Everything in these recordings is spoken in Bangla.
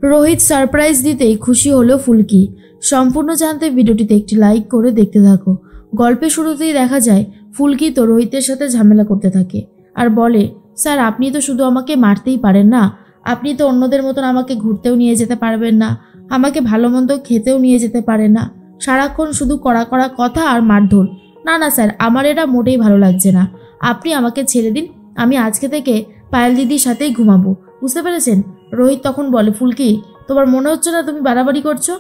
রোহিত সারপ্রাইজ দিতেই খুশি হলো ফুলকি। সম্পূর্ণ জানতে ভিডিওটিতে একটি লাইক করে দেখতে থাকো। গল্পের শুরুতেই দেখা যায় ফুলকি তো রোহিতের সাথে ঝামেলা করতে থাকে আর বলে, স্যার আপনি তো শুধু আমাকে মারতেই পারেন না, আপনি তো অন্যদের মতন আমাকে ঘুরতেও নিয়ে যেতে পারবেন না, আমাকে ভালো মন্দ খেতেও নিয়ে যেতে পারেন না, সারাক্ষণ শুধু কড়া কড়া কথা আর মারধর। না না স্যার, আমার এটা মোটেই ভালো লাগছে না, আপনি আমাকে ছেড়ে দিন, আমি আজকে থেকে পায়েল দিদির সাথেই ঘুমাবো, বুঝতে পেরেছেন? রোহিত তখন বলে, ফুলকি তোমার মনে হচ্ছে না তুমি বাড়াবাড়ি করছো?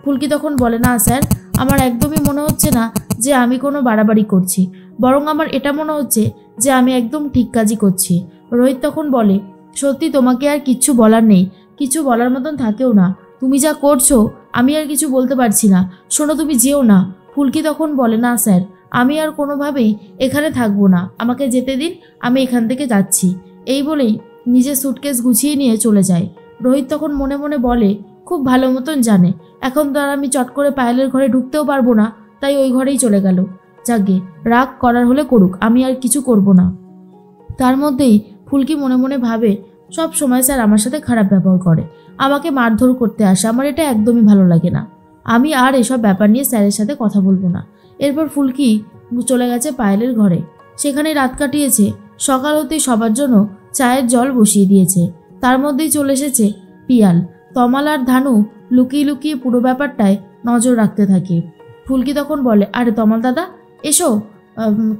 ফুলকি তখন বলে, না স্যার, আমার একদমই মনে হচ্ছে না যে আমি কোনো বাড়াবাড়ি করছি, বরং আমার এটা মনে হচ্ছে যে আমি একদম ঠিক কাজই করছি। রোহিত তখন বলে, সত্যি তোমাকে আর কিচ্ছু বলার নেই, কিছু বলার মতন থাকেও না, তুমি যা করছো আমি আর কিছু বলতে পারছি না, শোনো তুমি যেও না। ফুলকি তখন বলে, না স্যার, আমি আর কোনোভাবেই এখানে থাকবো না, আমাকে যেতে দিন, আমি এখান থেকে যাচ্ছি। এই বলেই নিজের সুটকেস গুছিয়ে নিয়ে চলে যায়। রোহিত তখন মনে মনে বলে, খুব ভালো মতন জানে এখন তো আর আমি চট করে পায়েলের ঘরে ঢুকতেও পারবো না, তাই ওই ঘরেই চলে গেল। যাগে, রাগ করার হলে করুক, আমি আর কিছু করব না। তার মধ্যেই ফুলকি মনে মনে ভাবে, সব সময় স্যার আমার সাথে খারাপ ব্যবহার করে, আমাকে মারধর করতে আসে, আমার এটা একদমই ভালো লাগে না, আমি আর এসব ব্যাপার নিয়ে স্যারের সাথে কথা বলবো না। এরপর ফুলকি চলে গেছে পায়েলের ঘরে, সেখানে রাত কাটিয়েছে। সকাল হতেই সবার জন্য চায়ের জল বসিয়ে দিয়েছে। তার মধ্যেই চলে এসেছে পিয়াল। তমাল আর ধানু লুকিয়ে লুকিয়ে পুরো ব্যাপারটায় নজর রাখতে থাকে। ফুলকি তখন বলে, আরে তমাল দাদা এসো,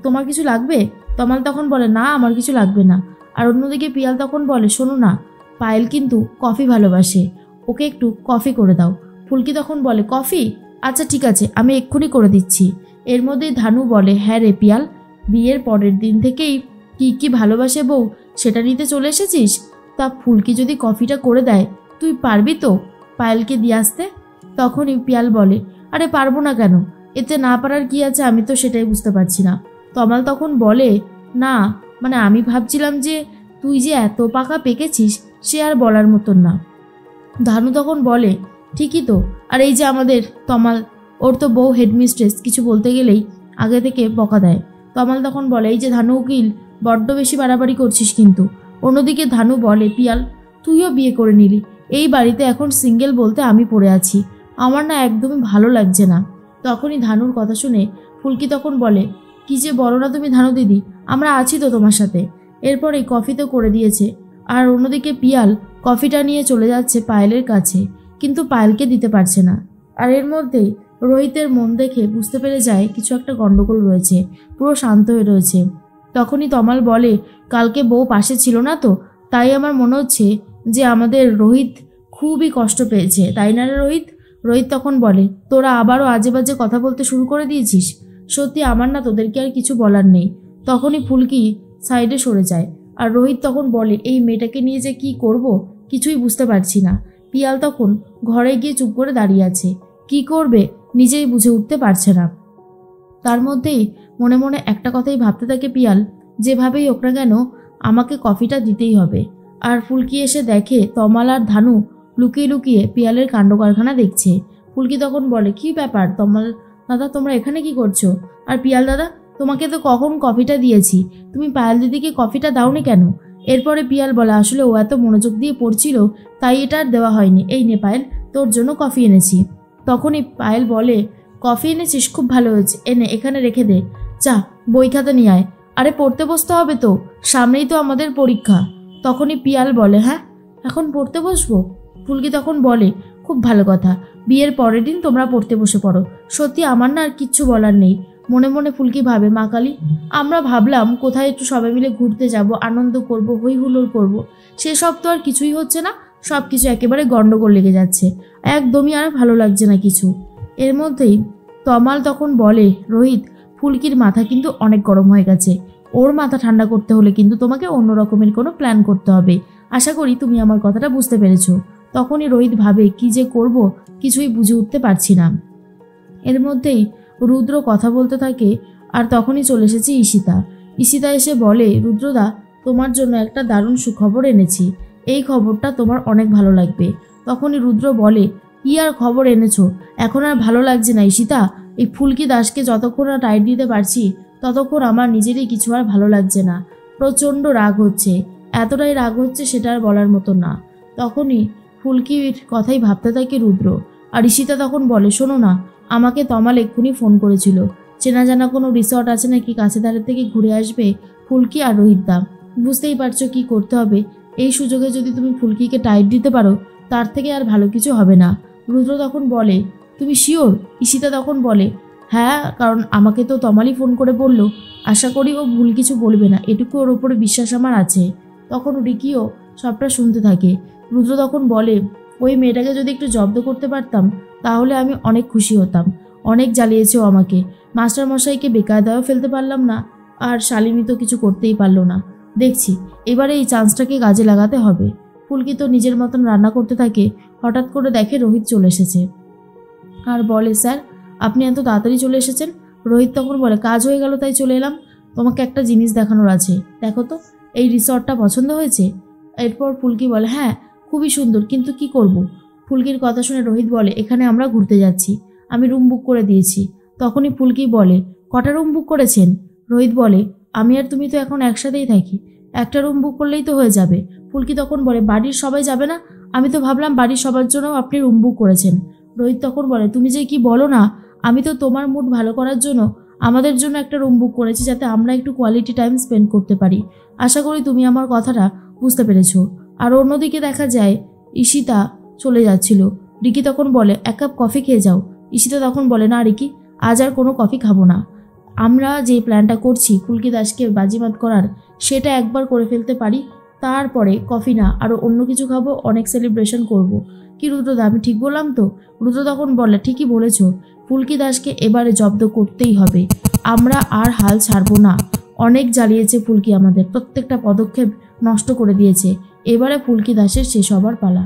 তোমার কিছু লাগবে? তমাল তখন বলে, না আমার কিছু লাগবে না। আর অন্যদিকে পিয়াল তখন বলে, শোনো না, পায়েল কিন্তু কফি ভালোবাসে, ওকে একটু কফি করে দাও। ফুলকি তখন বলে, কফি? আচ্ছা ঠিক আছে, আমি এক্ষুনি করে দিচ্ছি। এর মধ্যেই ধানু বলে, হ্যাঁ রে পিয়াল, বিয়ের পরের দিন থেকেই কি কি ভালোবাসে বউ সেটা নিতে চলে এসেছিস? তা ফুলকি যদি কফিটা করে দেয় তুই পারবি তো পায়েলকে দিয়ে আসতে? তখনই পিয়াল বলে, আরে পারবো না কেন, এতে না পারার কি আছে, আমি তো সেটাই বুঝতে পারছি না। তমাল তখন বলে, না মানে আমি ভাবছিলাম যে তুই যে এত পাকা পেকেছিস সে আর বলার মতন না। ধানু তখন বলে, ঠিকই তো, আর এই যে আমাদের তমাল, ওর তো বউ হেডমিস্ট্রেস, কিছু বলতে গেলেই আগে থেকে বকা দেয়। তমাল তখন বলে, এই যে ধানু উকিল, বড্ড বেশি বাড়াবাড়ি করছিস কিন্তু। অন্যদিকে ধানু বলে, পিয়াল তুইও বিয়ে করে নিলি, এই বাড়িতে এখন সিঙ্গেল বলতে আমি পড়ে আছি, আমার না একদমই ভালো লাগছে না। তখনই ধানুর কথা শুনে ফুলকি তখন বলে, কি যে বলো না তুমি ধানু দিদি, আমরা আছি তো তোমার সাথে। এরপর এই কফি তো করে দিয়েছে। আর অন্যদিকে পিয়াল কফিটা নিয়ে চলে যাচ্ছে পায়েলের কাছে, কিন্তু পায়েলকে দিতে পারছে না। আর এর মধ্যেই রোহিতের মন দেখে বুঝতে পেরে যায় কিছু একটা গন্ডগোল রয়েছে, পুরো শান্ত হয়ে রয়েছে। তখনই তমাল বলে, কালকে বউ পাশে ছিল না তো, তাই আমার মনে হচ্ছে যে আমাদের রোহিত খুবই কষ্ট পেয়েছে, তাই না রে রোহিত? রোহিত তখন বলে, তোরা আবারও আজে বাজে কথা বলতে শুরু করে দিয়েছিস, সত্যি আমার না তোদেরকে আর কিছু বলার নেই। তখনই ফুলকি সাইডে সরে যায়। আর রোহিত তখন বলে, এই মেয়েটাকে নিয়ে যে কি করব কিছুই বুঝতে পারছি না। পিয়াল তখন ঘরে গিয়ে চুপ করে দাঁড়িয়ে আছে, কি করবে নিজেই বুঝে উঠতে পারছে না। তার মধ্যেই মনে মনে একটা কথাই ভাবতে থাকে পিয়াল, যেভাবেই হোক না কেন আমাকে কফিটা দিতেই হবে। আর ফুলকি এসে দেখে তমাল আর ধানু লুকিয়ে লুকিয়ে পিয়ালের কাণ্ড কারখানা দেখছে। ফুলকি তখন বলে, কি ব্যাপার তমাল দাদা, তোমরা এখানে কি করছো? আর পিয়াল দাদা, তোমাকে তো কখন কফিটা দিয়েছি, তুমি পায়েল দিদিকে কফিটা দাওনি কেন? এরপরে পিয়াল বলে, আসলে ও এত মনোযোগ দিয়ে পড়ছিল তাই এটা আর দেওয়া হয়নি, এই নে পায়েল, তোর জন্য কফি এনেছি। তখনই পায়েল বলে, কফি এনেছিস, খুব ভালো হয়েছে, এনে এখানে রেখে দে, যা বই খাতা নিয়ে আয়। আরে পড়তে বসতে হবে তো, সামনেই তো আমাদের পরীক্ষা। তখনই পিয়াল বলে, হ্যাঁ এখন পড়তে বসবো? ফুলকি তখন বলে, খুব ভালো কথা, বিয়ের পরের দিন তোমরা পড়তে বসে পড়ো, সত্যি আমার না আর কিচ্ছু বলার নেই। মনে মনে ফুলকি ভাবে, মা কালী, আমরা ভাবলাম কোথায় একটু সবাই মিলে ঘুরতে যাব, আনন্দ করব, হই হুল্লোড় করব, সেসব তো আর কিছুই হচ্ছে না, সব কিছু একেবারে গন্ডগোল লেগে যাচ্ছে, একদমই আর ভালো লাগছে না কিছু। এর মধ্যেই তমাল তখন বলে, রোহিত, ফুলকির মাথা কিন্তু অনেক গরম হয়ে গেছে, ওর মাথা ঠান্ডা করতে হলে কিন্তু তোমাকে অন্য রকমের কোনো প্ল্যান করতে হবে, আশা করি তুমি আমার কথাটা বুঝতে পেরেছো। তখনই রোহিত ভাবে, কি যে করব কিছুই বুঝে উঠতে পারছি না। এর মধ্যেই রুদ্র কথা বলতে থাকে। আর তখনই চলে এসেছে ঈশিতা। ঈশিতা এসে বলে, রুদ্রদা, তোমার জন্য একটা দারুণ সুখবর এনেছি, এই খবরটা তোমার অনেক ভালো লাগবে। তখনই রুদ্র বলে, কি আর খবর এনেছো? এখন আর ভালো লাগছে না ঈশিতা, এই ফুলকি দাসকে যতক্ষণ না টাইট দিতে পারছি ততক্ষণ আমার নিজেরই কিছু আর ভালো লাগছে না, প্রচণ্ড রাগ হচ্ছে, এতটাই রাগ হচ্ছে সেটা আর বলার মতো না। তখনই ফুলকির কথাই ভাবতে থাকে রুদ্র। আর ঈশিতা তখন বলে, শোনো না, আমাকে তমাল এক্ষুনি ফোন করেছিল, চেনা জানা কোনো রিসর্ট আছে নাকি কাছে ধারে থেকে ঘুরে আসবে ফুলকি আর রোহিতদা। বুঝতেই পারছো কি করতে হবে, এই সুযোগে যদি তুমি ফুলকিকে টাইট দিতে পারো তার থেকে আর ভালো কিছু হবে না। রুদ্র তখন বলে, তুমি শিওর? ঈশিতা তখন বলে, হ্যাঁ, কারণ আমাকে তো তমালই ফোন করে বলল, আশা করি ও ভুল কিছু বলবে না, এটুকু ওর ওপরে বিশ্বাস আমার আছে। তখন রিকিও সবটা শুনতে থাকে। রুদ্র তখন বলে, ওই মেয়েটাকে যদি একটু জব্দ করতে পারতাম তাহলে আমি অনেক খুশি হতাম। অনেক জ্বালিয়েছে ও আমাকে, মাস্টারমশাইকে বেকায়দায়ও ফেলতে পারলাম না, আর শালিনী তো কিছু করতেই পারলো না। দেখছি এবারে এই চান্সটাকে কাজে লাগাতে হবে। ফুলকি তো নিজের মতন রান্না করতে থাকে, হঠাৎ করে দেখে রোহিত চলে এসেছে আর বলে, স্যার আপনি এত তাড়াতাড়ি চলে এসেছেন? রোহিত তখন বলে, কাজ হয়ে গেল তাই চলে এলাম, তোমাকে একটা জিনিস দেখানোর আছে, দেখো তো এই রিসর্টটা পছন্দ হয়েছে? এরপর ফুলকি বলে, হ্যাঁ খুবই সুন্দর, কিন্তু কি করব? ফুলকির কথা শুনে রোহিত বলে, এখানে আমরা ঘুরতে যাচ্ছি, আমি রুম বুক করে দিয়েছি। তখনই ফুলকি বলে, কটা রুম বুক করেছেন? রোহিত বলে, আমি আর তুমি তো এখন একসাথেই থাকি, একটা রুম বুক করলেই তো হয়ে যাবে। ফুলকি তখন বলে, বাড়ির সবাই যাবে না? আমি তো ভাবলাম বাড়ির সবার জন্য আপনি রুম বুক করেছেন। রোহিত তখন বলে, তুমি যে কি বলো না, আমি তো তোমার মুড ভালো করার জন্য আমাদের জন্য একটা রুম বুক করেছি, যাতে আমরা একটু কোয়ালিটি টাইম স্পেন্ড করতে পারি। আশা করি তুমি আমার কথাটা বুঝতে পেরেছো। আর অন্যদিকে দেখা যায় ঈশিতা চলে যাচ্ছিল। রিকি তখন বলে, এক কাপ কফি খেয়ে যাও। ঈশিতা তখন বলে, না রিকি, আজ আর কোনো কফি খাবো না। আমরা যে প্ল্যানটা করছি ফুলকি দাসকে বাজিমাত করার, সেটা একবার করে ফেলতে পারি, তারপরে কফি না আরও অন্য কিছু খাবো, অনেক সেলিব্রেশন করব। কি রুদ্রদা, আমি ঠিক বললাম তো? রুদ্র তখন বলে, ঠিকই বলেছ, ফুলকি দাসকে এবারে জব্দ করতেই হবে, আমরা আর হাল ছাড়বো না। অনেক জ্বালিয়েছে ফুলকি আমাদের, প্রত্যেকটা পদক্ষেপ নষ্ট করে দিয়েছে, এবারে ফুলকি দাসের শেষ হবার পালা।